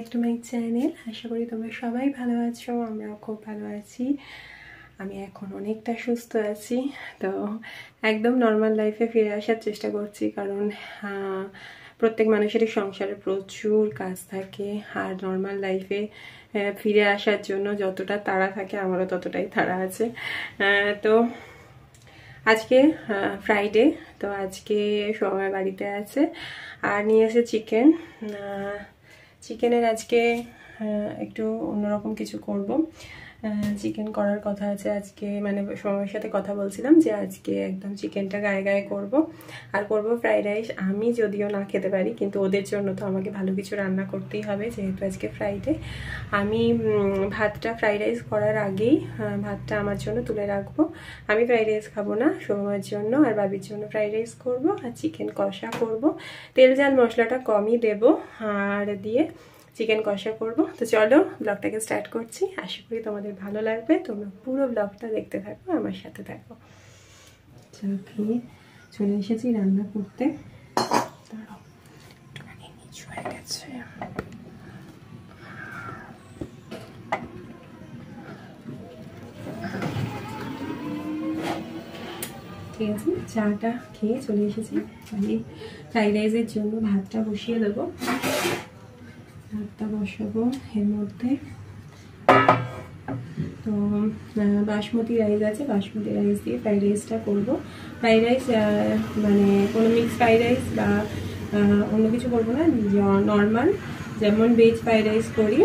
Back to my channel. আশা করি তোমরা সবাই ভালো আছো, আমরাও খুব ভালো আছি। আমি এখন অনেকটা সুস্থ আছি, তো একদম নর্মাল লাইফে ফিরে আসার চেষ্টা করছি, কারণ প্রত্যেক মানুষেরই সংসারে প্রচুর কাজ থাকে, আর নর্মাল লাইফে ফিরে আসার জন্য যতটা তাড়া থাকে আমারও ততটাই তাড়া আছে। তো আজকে ফ্রাইডে, তো আজকে সবাই বাড়িতে আছে আর নিয়ে এসে চিকেনের আজকে একটু অন্যরকম কিছু করব। চিকেন করার কথা আছে আজকে, মানে সময়ের সাথে কথা বলছিলাম যে আজকে একদম চিকেনটা গায়ে গায়ে করব, আর করব ফ্রাইড রাইস। আমি যদিও না খেতে পারি, কিন্তু ওদের জন্য তো আমাকে ভালো কিছু রান্না করতেই হবে, যেহেতু আজকে ফ্রাইডে। আমি ভাতটা ফ্রাইড রাইস করার আগেই ভাতটা আমার জন্য তুলে রাখবো। আমি ফ্রাইড রাইস খাবো না, সৌমার জন্য আর বাবির জন্য ফ্রাইড রাইস করব, আর চিকেন কষা করব। তেল ঝাল মশলাটা কমই দেব, আর দিয়ে চিকেন কষা করব। তো চলো ব্লগটাকে স্টার্ট করছি, আশা করি তোমাদের ভালো লাগবে। তোমরা পুরো ব্লগটা দেখতে থাকো, আমার সাথে থাকো। চলো খেয়ে চলে এসেছি রান্না করতে। একটুখানি নিচু হয়ে গেছে। ঠিক আছে, চাটা খেয়ে চলে এসেছি। আমি ফ্রাইড রাইসের জন্য ভাতটা বসিয়ে দেবো। ভাতটা বসাবো এর মধ্যে। তো বাসমতি রাইস আছে, বাসমতি রাইস দিয়ে ফ্রাইড রাইসটা করবো। ফ্রাইড রাইস মানে কোনো মিক্স ফ্রাইড রাইস বা অন্য কিছু করবো না, নর্মাল যেমন ভেজ ফ্রাইড রাইস করি,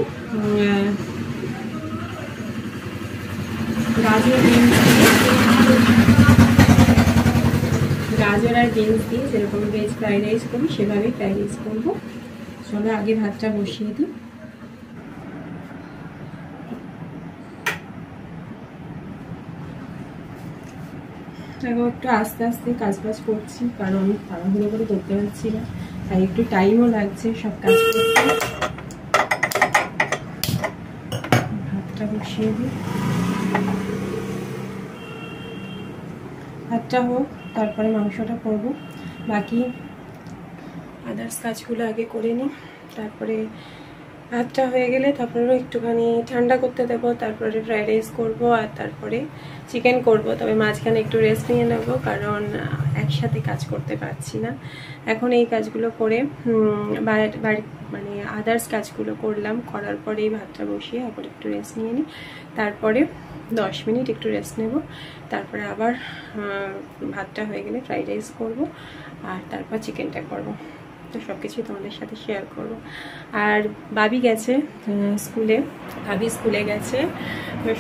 গাজর আর বিনস দিয়ে যেরকম ভেজ ফ্রাইড রাইস করি সেভাবেই ফ্রাইড রাইস করবো। চলো আগে ভাতটা বসিয়ে দিই। এখন একটু আস্তে আস্তে কাজ করছি, কারণ তাড়াহুড়ো করে করতে পারছি না, তাই একটু টাইমও লাগছে সব কাজ করতে। ভাতটা বসিয়ে দিই, ভাতটা হোক তারপরে মাংসটা করব। বাকি আদার্স কাজগুলো আগে করে নিই, তারপরে ভাতটা হয়ে গেলে তারপরেও একটুখানি ঠান্ডা করতে দেবো, তারপরে ফ্রাইড রাইস করবো, আর তারপরে চিকেন করব। তবে মাঝখানে একটু রেস্ট নিয়ে নেবো, কারণ একসাথে কাজ করতে পারছি না এখন। এই কাজগুলো করে বাড়ি মানে আদার্স কাজগুলো করলাম, করার পরেই ভাতটা বসিয়ে আবার একটু রেস্ট নিয়ে নিই। তারপরে 10 মিনিট একটু রেস্ট নেব, তারপরে আবার ভাতটা হয়ে গেলে ফ্রাইড রাইস করবো, আর তারপর চিকেনটা করব। তো সব কিছুই তোমাদের সাথে শেয়ার করব। আর বাবি গেছে স্কুলে, ভাবি স্কুলে গেছে,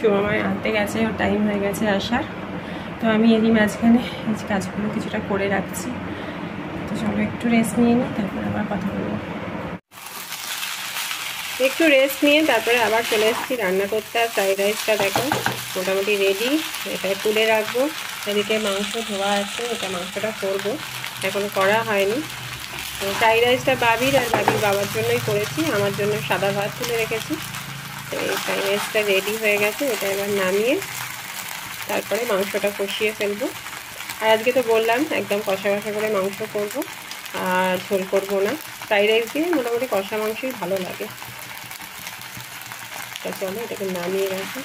সময় আনতে গেছে, ওর টাইম হয়ে গেছে আসার। তো আমি এরই মাঝখানে এই কাজগুলো কিছুটা করে রাখছি। তো চলো একটু রেস্ট নিয়ে নিই, তারপরে আবার কথা বলবো। একটু রেস্ট নিয়ে তারপরে আবার চলে এসেছি রান্না করতে। আর ফ্রাইড রাইসটা দেখো মোটামুটি রেডি, এটা তুলে রাখবো। এদিকে মাংস ধোয়া আছে, এটা মাংসটা করবো, এখনো করা হয়নি। ফ্রাইড রাইসটা বাবির আর বাবির বাবার জন্যই করেছি, আমার জন্য সাদা ভাত তুলে রেখেছি। তো এই ফ্রাইড রাইসটা রেডি হয়ে গেছে, এটা এবার নামিয়ে তারপরে মাংসটা কষিয়ে ফেলবো। আর আজকে তো বললাম একদম কষা কষা করে মাংস করবো, আর ঝোল করবো না। ফ্রাইড রাইস দিয়ে মোটামুটি কষা মাংসই ভালো লাগে। তো চলো এটাকে নামিয়ে রাখি।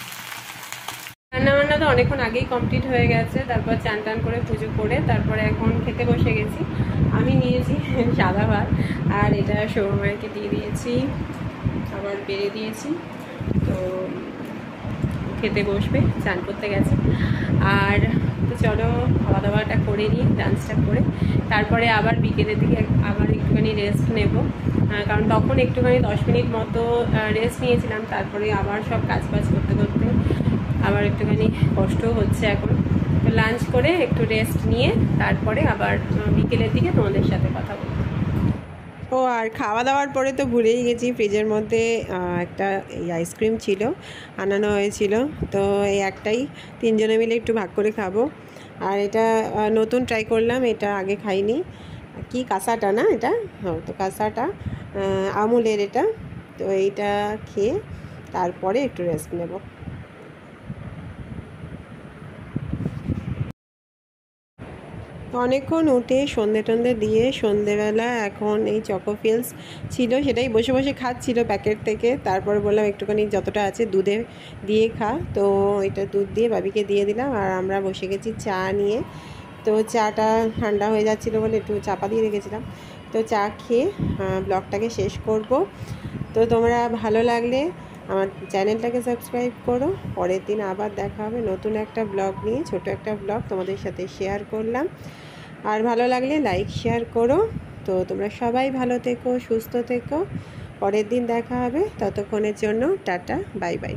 রান্নাবান্না তো অনেকক্ষণ আগেই কমপ্লিট হয়ে গেছে, তারপর চান টান করে পুজো করে তারপরে এখন খেতে বসে গেছি। আমি নিয়েছি সাদা ভাত, আর এটা সৌমাইকে দিয়ে দিয়েছি, আবার বেড়ে দিয়েছি। তো খেতে বসবে, চান করতে গেছে। আর তো চলো খাওয়া দাওয়াটা করে নিই, ডান্সটা করে তারপরে আবার বিকেলের দিকে আবার একটুখানি রেস্ট নেব, কারণ তখন একটুখানি 10 মিনিট মতো রেস্ট নিয়েছিলাম। তারপরে আবার সব কাজ করতে করতে আবার একটুখানি কষ্টও হচ্ছে এখন। তো লাঞ্চ করে একটু রেস্ট নিয়ে তারপরে আবার বিকেলের দিকে তোমাদের সাথে কথা বলবো। ও আর খাওয়া দাওয়ার পরে তো ভুলেই গেছি, ফ্রিজের মধ্যে একটা এই আইসক্রিম ছিল, আনানো হয়েছিল। তো এই একটাই 3 জনে মিলে একটু ভাগ করে খাবো। আর এটা নতুন ট্রাই করলাম, এটা আগে খাইনি। কি কাসাটা না এটা, হ্যাঁ তো কাসাটা আমুলের এটা। তো এইটা খেয়ে তারপরে একটু রেস্ট নেব। অনেকক্ষণ উঠে সন্ধে টন্ধে দিয়ে সন্ধেবেলা এখন এই চকোফিলস ছিল, সেটাই বসে বসে খাচ্ছিল প্যাকেট থেকে। তারপর বললাম একটুখানি যতটা আছে দুধে দিয়ে খা, তো এটা দুধ দিয়ে বাবিকে দিয়ে দিলাম। আর আমরা বসে গেছি চা নিয়ে। তো চাটা ঠান্ডা হয়ে যাচ্ছিলো বলে একটু চাপা দিয়ে রেখেছিলাম। তো চা খেয়ে ব্লগটাকে শেষ করব। তো তোমরা ভালো লাগলে আমার চ্যানেলটাকে সাবস্ক্রাইব করো। পরের দিন আবার দেখা হবে নতুন একটা ব্লগ নিয়ে, ছোট একটা ব্লগ তোমাদের সাথে শেয়ার করলাম। আর ভালো লাগলে লাইক শেয়ার করো। তো তোমরা সবাই ভালো থেকো, সুস্থ থেকো। পরের দিন দেখা হবে, ততক্ষণের জন্য টাটা, বাই বাই।